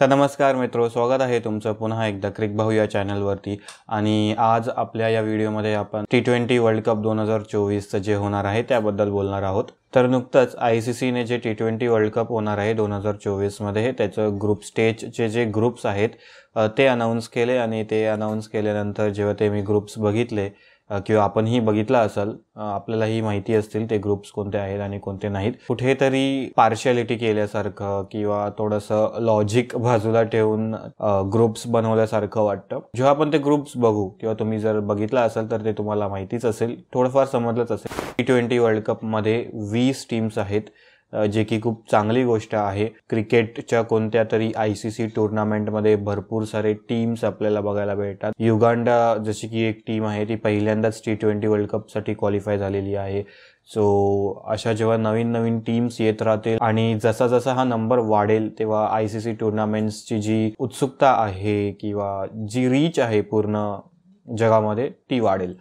तर नमस्कार मित्रो, स्वागत आहे तुमचं पुन्हा एकदा क्रिक भाऊ या चॅनलवरती। आणि आज आपल्या या व्हिडिओमध्ये आपण T20 वर्ल्ड कप 2024 जे होणार आहे त्याबद्दल बोलणार आहोत। तर नुकतंच ICC ने जे T20 वर्ल्ड कप होणार आहे 2024 मध्ये त्याचं ग्रुप स्टेजचे जे ग्रुप्स आहेत ते अनाउन्स केले आणि ते अनाउन्स केल्यानंतर जेव्हा ते मी ग्रुप्स बघितले किंवा आपणही बघितला असेल, आपल्यालाही माहिती असतील ते ग्रुप्स कोणते आहेत आणि कोणते नाहीत। कुठेतरी पार्शियलिटी केल्यासारखं किंवा थोडंसं लॉजिक बाजूला ठेवून ग्रुप्स बनवल्यासारखं वाटतं। जेव्हा आपण ते ग्रुप्स बघू किंवा तुम्ही जर बघितला असेल तर ते तुम्हाला माहितीच असेल, थोडंफार समजलंच असेल। T20 वर्ल्ड कप मध्ये 20 टीम्स आहेत, जे की खूप चांगली गोष्ट आहे। क्रिकेटच्या कोणत्या तरी ICC टूर्नामेंटमध्ये भरपूर सारे टीम्स आपल्याला बघायला भेटतात। युगांडा जशी की एक टीम आहे ती पहिल्यांदाच T20 वर्ल्ड कप साठी क्वालिफाय झालेली आहे। सो अशा जेव्हा नवीन टीम्स येत राहतील आणि जसा जसा हा नंबर वाढेल तेव्हा ICC टूर्नामेंट्सची जी उत्सुकता आहे किंवा जी रीच आहे पूर्ण जगामध्ये ती वाढेल।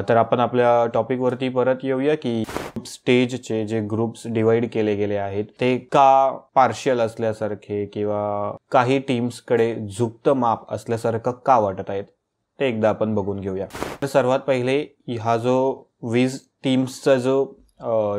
तर आपण आपल्या टॉपिक वरती परत येऊया की स्टेजचे जे ग्रुप्स डिवाइड केले गेले आहेत ते का पार्शियल असल्यासारखे किंवा काही टीम्सकडे झुकतं माप असल्यासारखं का वाटत आहेत ते एकदा आपण बघून घेऊया। तर सर्वात पहिले हा जो 20 टीम्सचा जो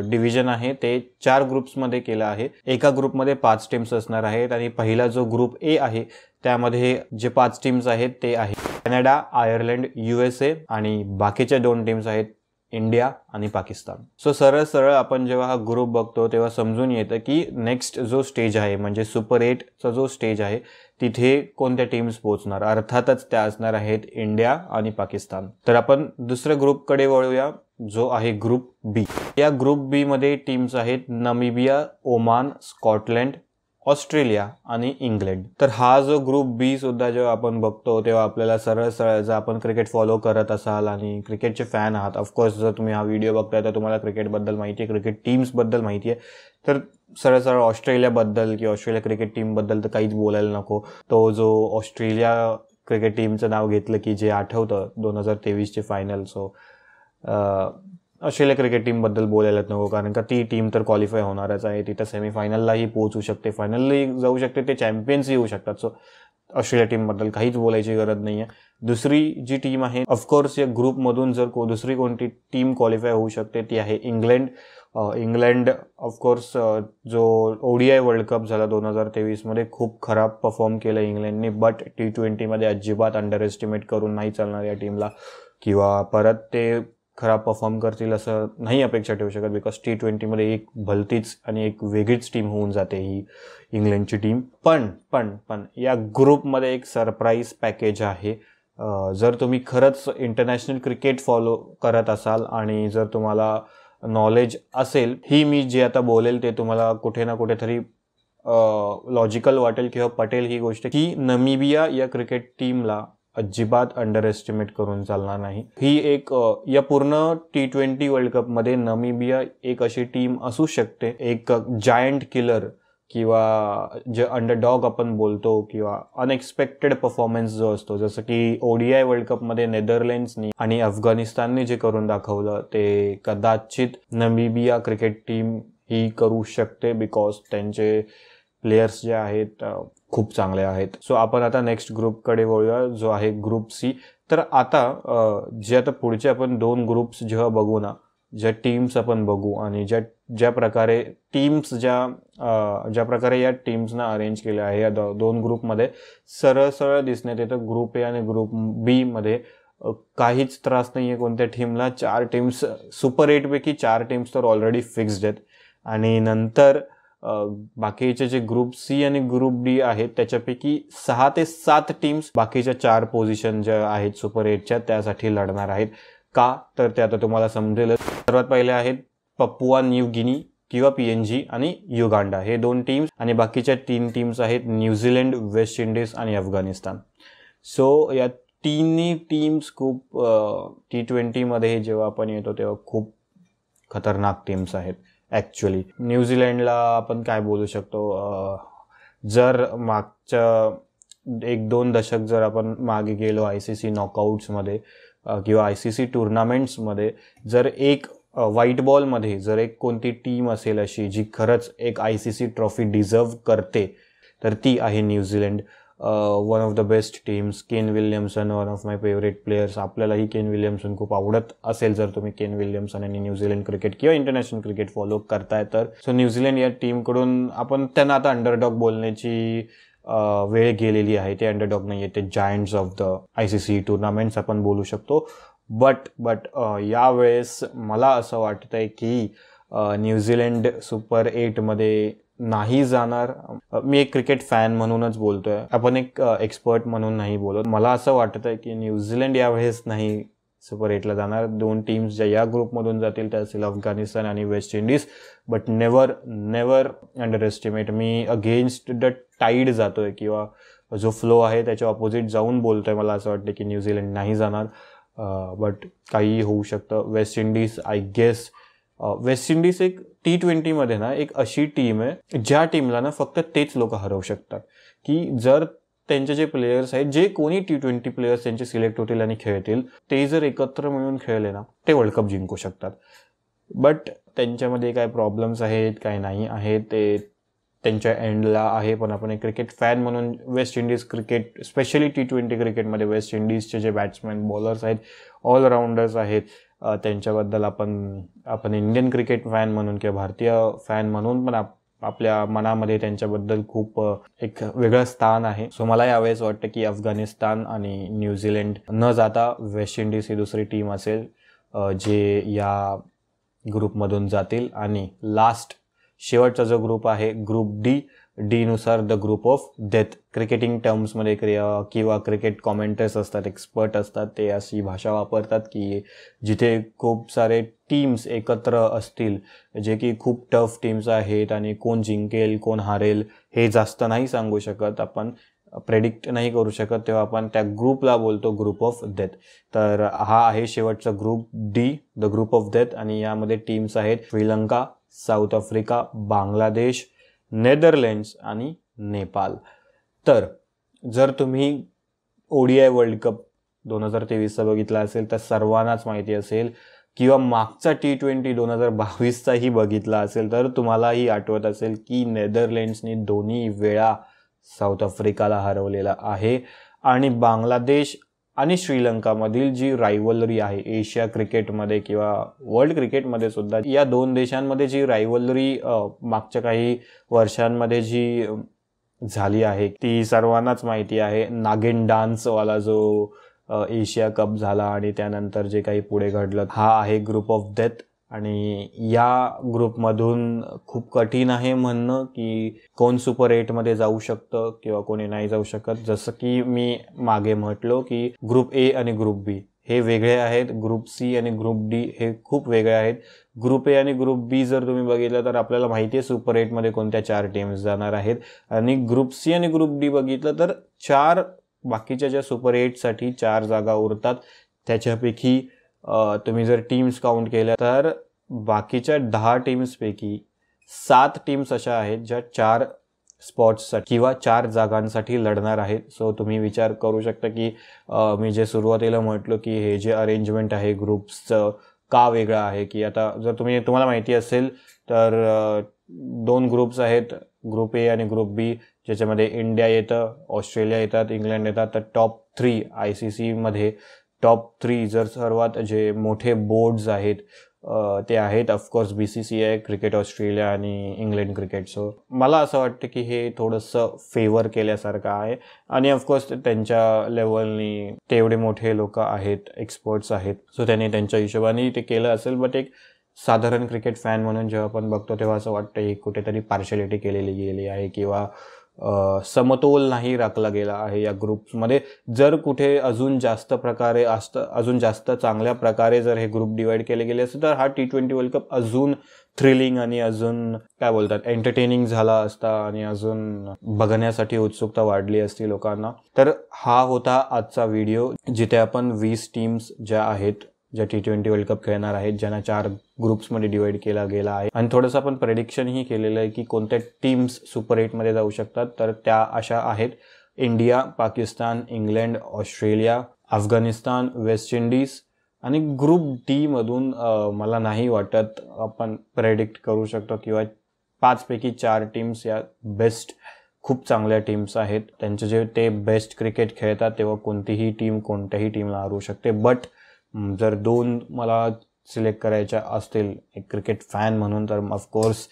डिव्हिजन आहे ते 4 ग्रुप्समध्ये केला आहे। एका ग्रुपमध्ये 5 टीम्स असणार आहेत आणि पहिला जो ग्रुप ए आहे त्यामध्ये जे 5 टीम्स आहेत ते आहे कॅनडा, आयर्लंड, USA आणि बाकीच्या 2 टीम्स आहेत इंडिया आणि पाकिस्तान। सो सरळ आपण जेव्हा हा ग्रुप बघतो तेव्हा समजून येतं की नेक्स्ट जो स्टेज आहे म्हणजे सुपर 8 चा जो स्टेज आहे तिथे कोणत्या टीम्स पोहोचणार। अर्थातच त्या असणार आहेत इंडिया आणि पाकिस्तान। तर आपण दुसऱ्या ग्रुपकडे वळूया जो आहे ग्रुप बी। या ग्रुप बी मध्ये टीम्स आहेत नामिबिया, ओमान, स्कॉटलंड, ऑस्ट्रेलिया आणि इंग्लंड। तर हा जो ग्रुप बी सुद्धा जेव्हा आपण बघतो तेव्हा आपल्याला सरळ जर आपण क्रिकेट फॉलो करत असाल आणि क्रिकेटचे फॅन आहात, ऑफकोर्स जर तुम्ही हा व्हिडिओ बघताय तर तुम्हाला क्रिकेटबद्दल माहिती आहे, क्रिकेट टीम्स बद्दल माहिती आहे, तर सरळ ऑस्ट्रेलियाबद्दल किंवा ऑस्ट्रेलिया क्रिकेट टीम बद्दल तर काहीच बोलायला नको। तो जो ऑस्ट्रेलिया क्रिकेट टीमचं नाव घेतलं की जे आठवतं 2023 चे final. So Australia cricket team बद्दल बोलायलाच नको, कारण का ती टीम तर क्वालिफाय होणारच आहे, ती तर सेमीफायनललाही पोहोचू शकते, फायनललाही जाऊ शकते, ते चॅम्पियन्सही होऊ शकतात। सो ऑस्ट्रेलिया टीम बद्दल काहीच बोलायची गरज नाहीये। दुसरी जी टीम आहे ऑफकोर्स या ग्रुपमधून जर दुसरी कोणती टीम क्वालिफाय होऊ शकते ती आहे इंग्लंड। इंग्लंड ऑफकोर्स जो ODI वर्ल्ड कप झाला 2023 मध्ये खूप खराब परफॉर्म केलं इंग्लंडने, बट T20 मध्ये अजिबात अंडर एस्टिमेट करून नाही चालणार या टीमला किंवा परत ते खराब परफॉर्म करतील असं नाही अपेक्षा ठेवू शकत, बिकॉज T20 मध्ये एक भलतीच आणि एक वेगळीच टीम होऊन जाते ही इंग्लंडची टीम। पण या ग्रुपमध्ये एक सरप्राईज पॅकेज आहे। जर तुम्ही खरंच इंटरनॅशनल क्रिकेट फॉलो करत असाल आणि जर तुम्हाला नॉलेज असेल, ही मी जे आता बोलेल ते तुम्हाला कुठे ना कुठेतरी लॉजिकल वाटेल किंवा पटेल ही गोष्ट की नामिबिया या क्रिकेट टीमला अजिबात अंडर एस्टिमेट करून चालणार नाही। ही एक या पूर्ण T20 वर्ल्ड कप मध्ये नामिबिया एक अशी टीम असू शकते, एक जायंट किलर किंवा जे अंडरडॉग आपण बोलतो किंवा अनएक्सपेक्टेड परफॉर्मन्स जो असतो, जसं की ODI वर्ल्ड कप मध्ये नेदरलँड्सनी आणि अफगाणिस्तानने जे करून दाखवलं ते कदाचित नामिबिया क्रिकेट टीम ही करू शकते, बिकॉज त्यांचे प्लेयर्स जे आहेत खूप चांगले आहेत। सो आपण आता नेक्स्ट ग्रुपकडे वळूया जो आहे ग्रुप सी। तर आता जे आता पुढचे आपण 2 ग्रुप्स जेव्हा बघू ना, ज्या टीम्स आपण बघू आणि ज्या प्रकारे टीम्स ज्या प्रकारे या टीम्सना अरेंज केले आहे या 2 ग्रुपमध्ये सरळ दिसण्यात येतं ग्रुप ए आणि ग्रुप बी मध्ये काहीच त्रास नाहीये कोणत्या टीमला। 4 टीम्स सुपर 8 पैकी 4 टीम्स तर ऑलरेडी फिक्स्ड आहेत आणि नंतर बाकीचे जे ग्रुप सी आणि ग्रुप डी आहेत त्याच्यापैकी 6 ते 7 टीम्स बाकीच्या 4 पोझिशन ज्या आहेत सुपर 8च्या त्यासाठी लढणार आहेत। का तर ते आता तुम्हाला समजेल। सर्वात पहिले आहेत पपुआ न्यू गिनी किंवा PNG आणि युगांडा, हे 2 टीम्स आणि बाकीच्या 3 टीम्स आहेत न्यूझीलंड, वेस्ट इंडिज आणि अफगाणिस्तान। सो या तिन्ही टीम्स खूप T20 मध्ये जेव्हा आपण येतो तेव्हा खूप खतरनाक टीम्स आहेत ॲक्च्युअली। न्यूझीलंडला आपण काय बोलू शकतो, जर मागच्या 1-2 दशक जर आपण मागे गेलो ICC नॉकआउट्समध्ये किंवा ICC टुर्नामेंट्समध्ये, जर एक व्हाईट बॉलमध्ये जर एक कोणती टीम असेल अशी जी खरंच एक ICC ट्रॉफी डिझर्व करते तर ती आहे New Zealand. One of the best teams. Ken Williamson one of my favourite players. आपल्यालाही केन विल्यमसन खूप आवडत असेल जर तुम्ही केन विल्यमसन आणि न्यूझीलंड क्रिकेट किंवा इंटरनॅशनल क्रिकेट फॉलो करताय तर. सो न्यूझीलंड या टीमकडून आपण त्यांना आता अंडरडॉग बोलण्याची वेळ गेलेली आहे. ते अंडरडॉग नाही आहे, ते giants of the ICC tournaments आपण बोलू शकतो. बट यावेळेस मला असं वाटतंय की न्यूझीलंड सुपर 8मध्ये नाही जाणार. मी एक क्रिकेट फॅन म्हणूनच बोलतोय, आपण एक एक्सपर्ट म्हणून नाही बोलत. मला असं वाटतंय की न्यूझीलंड यावेळेस नाही सुपर 8ला जाणार. 2 टीम्स ज्या या ग्रुपमधून जातील त्या असेल अफगाणिस्तान आणि West Indies. But never underestimate. मी अगेन्स्ट द टाईड जातोय किंवा जो फ्लो आहे त्याच्या ऑपोजिट जाऊन बोलतोय. मला असं वाटतं की न्यूझीलंड नाही जाणार. बट काहीही होऊ शकतं. West Indies I guess. West Indies एक T20मध्ये ना एक अशी टीम आहे ज्या टीमला ना फक्त तेच लोक हरवू शकतात. की जर त्यांचे जे प्लेयर्स आहेत, जे कोणी T20 प्लेयर्स त्यांचे सिलेक्ट होतील आणि खेळतील, ते जर एकत्र मिळून खेळले ना ते वर्ल्ड कप जिंकू शकतात. बट त्यांच्यामध्ये काय प्रॉब्लेम्स आहेत काय नाही आहेत ते त्यांच्या एंडला आहे. पण आपण एक क्रिकेट फॅन म्हणून West Indies cricket, specially T20 क्रिकेटमध्ये वेस्ट इंडिजचे जे बॅट्समॅन बॉलर्स आहेत, ऑलराऊंडर्स आहेत, त्यांच्याबद्दल आपण इंडियन क्रिकेट फॅन म्हणून किंवा भारतीय फॅन म्हणून पण आपल्या मनामध्ये त्यांच्याबद्दल खूप एक वेगळं स्थान आहे. सो मला यावेळेस वाटतं की अफगाणिस्तान आणि न्यूझीलंड न जाता वेस्ट इंडिज ही दुसरी टीम असेल जे या ग्रुपमधून जातील. आणि लास्ट शेवटचा जो ग्रुप आहे ग्रुप डी नुसार the group of death. Cricketing टर्म्समध्ये किंवा क्रिकेट कॉमेंटर्स असतात, एक्सपर्ट असतात, ते अशी भाषा वापरतात की जिथे खूप सारे टीम्स एकत्र असतील जे की खूप टफ टीम्स आहेत आणि कोण जिंकेल कोण हारेल हे जास्त नाही सांगू शकत, आपण प्रेडिक्ट नाही करू शकत, तेव्हा आपण त्या ग्रुपला बोलतो ग्रुप ऑफ डेथ. तर हा आहे शेवटचा group D, the group of death. आणि यामध्ये टीम्स आहेत Sri Lanka, south Africa, Bangladesh, Netherlands आणि नेपाळ. तर जर तुम्ही ODI वर्ल्ड कप 2023चा बघितला असेल तर सर्वांनाच माहिती असेल, किंवा मागचा T20 2022चाही बघितला असेल तर तुम्हालाही आठवत असेल की नेदरलँड्सनी 2 वेळा साऊथ आफ्रिकाला हरवलेला आहे. आणि बांगलादेश आणि श्रीलंकामधील जी रायव्हलरी आहे एशिया क्रिकेटमध्ये किंवा वर्ल्ड क्रिकेटमध्ये सुद्धा, या 2 देशांमध्ये जी रायव्हलरी मागच्या काही वर्षांमध्ये जी झाली आहे ती सर्वांनाच माहिती आहे. नागिन डान्सवाला जो एशिया कप झाला आणि त्यानंतर जे काही पुढे घडलं, हा आहे ग्रुप ऑफ डेथ. आणि या ग्रुपमधून खूप कठीण आहे म्हणणं की कोण सुपर 8मध्ये जाऊ शकतं किंवा कोणी नाही जाऊ शकत. जसं की मी मागे म्हटलो की ग्रुप A आणि ग्रुप B हे वेगळे आहेत, ग्रुप C आणि ग्रुप D हे खूप वेगळे आहेत. ग्रुप A आणि ग्रुप B जर तुम्ही बघितलं तर आपल्याला माहिती आहे सुपर 8मध्ये कोणत्या 4 टीम्स जाणार आहेत. आणि ग्रुप C आणि ग्रुप D बघितलं तर 4 बाकीच्या ज्या सुपर 8साठी 4 जागा उरतात त्याच्यापैकी तुम्ही जर टीम्स काउंट केल्या तर बाकीच्या 10 टीम्सपैकी 7 टीम्स अशा आहेत ज्या 4 स्पॉट्ससाठी किंवा 4 जागांसाठी लढणार आहेत. सो तुम्ही विचार करू शकता की मी जे सुरुवातीला म्हटलो की हे जे अरेंजमेंट आहे ग्रुप्सचं का वेगळं आहे, की आता जर तुम्हाला माहिती असेल तर 2 ग्रुप्स आहेत, ग्रुप A आणि ग्रुप B, ज्याच्यामध्ये इंडिया येतं, ऑस्ट्रेलिया येतात, इंग्लंड येतात. तर टॉप 3 ICCमध्ये टॉप 3 जर सर्वात जे मोठे बोर्ड्स आहेत ते आहेत ऑफकोर्स BCCI, क्रिकेट ऑस्ट्रेलिया आणि इंग्लंड क्रिकेट. सो मला असं वाटतं की हे थोडंसं फेवर केल्यासारखं आहे. आणि ऑफकोर्स त्यांच्या लेवलनी तेवढे मोठे लोक आहेत, एक्सपर्ट्स आहेत, सो त्यांनी त्यांच्या हिशोबाने ते केलं असेल. बट एक साधारण क्रिकेट फॅन म्हणून जेव्हा आपण बघतो तेव्हा असं वाटतं ही कुठेतरी पार्शलिटी केलेली गेली आहे किंवा समतोल नाही राखला गेला आहे या ग्रुप्समध्ये. जर कुठे अजून जास्त चांगल्या प्रकारे जर हे ग्रुप डिवाइड केले गेले असते तर हा T20 वर्ल्ड कप अजून थ्रिलिंग आणि अजून काय बोलतात एंटरटेनिंग झाला असता आणि अजून बघण्यासाठी उत्सुकता वाढली असती लोकांना. तर हा होता आजचा व्हिडिओ, जिथे आपण 20 टीम्स ज्या आहेत ज्या T20 वर्ल्ड कप खेळणार आहेत, ज्यांना 4 ग्रुप्समध्ये डिवाइड केला गेला आहे. आणि थोडंसं आपण प्रेडिक्शनही केलेलं आहे की कोणत्या टीम्स सुपर 8मध्ये जाऊ शकतात. तर त्या अशा आहेत: India, Pakistan, England, Australia, Afghanistan, West Indies. आणि ग्रुप D मधून मला नाही वाटत आपण प्रेडिक्ट करू शकतो किंवा 5 पैकी 4 टीम्स या बेस्ट खूप चांगल्या टीम्स आहेत. त्यांचे जे ते बेस्ट क्रिकेट खेळतात तेव्हा कोणतीही टीम कोणत्याही टीमला हरवू शकते. बट जर 2 मला सिलेक्ट करायच्या असतील एक क्रिकेट फॅन म्हणून, तर ऑफकोर्स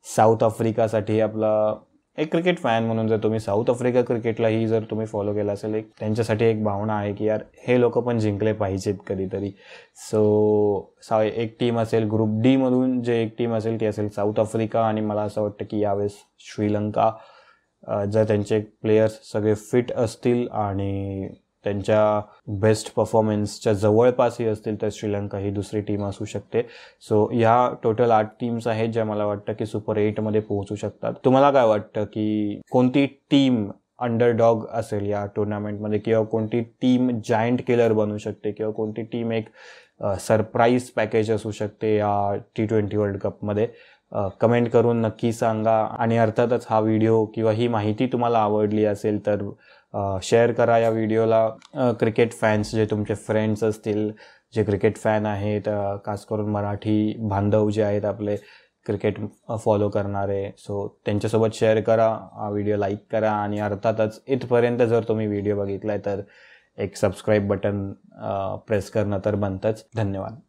साऊथ आफ्रिकासाठी आपला एक क्रिकेट फॅन म्हणून जर तुम्ही साऊथ आफ्रिका क्रिकेटलाही जर तुम्ही फॉलो केलं असेल, एक त्यांच्यासाठी एक भावना आहे की यार हे लोक पण जिंकले पाहिजेत कधीतरी. सो एक टीम असेल ग्रुप डी मधून, जे एक टीम असेल ती असेल साऊथ आफ्रिका. आणि मला असं वाटतं की यावेळेस श्रीलंका, जर त्यांचे प्लेयर्स सगळे फिट असतील आणि त्यांच्या बेस्ट परफॉर्मन्सच्या जवळपासही असतील तर श्रीलंका ही दुसरी टीम असू शकते. सो या टोटल 8 टीम्स आहेत ज्या मला वाटतं की सुपर 8 मध्ये पोहोचू शकतात. तुम्हाला काय वाटतं की कोणती टीम अंडरडॉग असेल या टुर्नामेंटमध्ये, किंवा कोणती टीम जायंट किलर बनू शकते, किंवा कोणती टीम एक सरप्राईज पॅकेज असू शकते या T20 वर्ल्ड कपमध्ये? कमेंट करून नक्की सांगा. आणि अर्थातच हा व्हिडिओ किंवा ही माहिती तुम्हाला आवडली असेल तर शेअर करा या व्हिडिओला. क्रिकेट फॅन्स जे तुमचे फ्रेंड्स असतील जे क्रिकेट फॅन आहेत, खास करून मराठी बांधव जे आहेत आपले क्रिकेट फॉलो करणारे, सो त्यांच्यासोबत शेअर करा. हा व्हिडिओ लाईक करा. आणि अर्थातच इथपर्यंत जर तुम्ही व्हिडिओ बघितलाय तर एक सबस्क्राईब बटन प्रेस करणं तर बनतंच. धन्यवाद.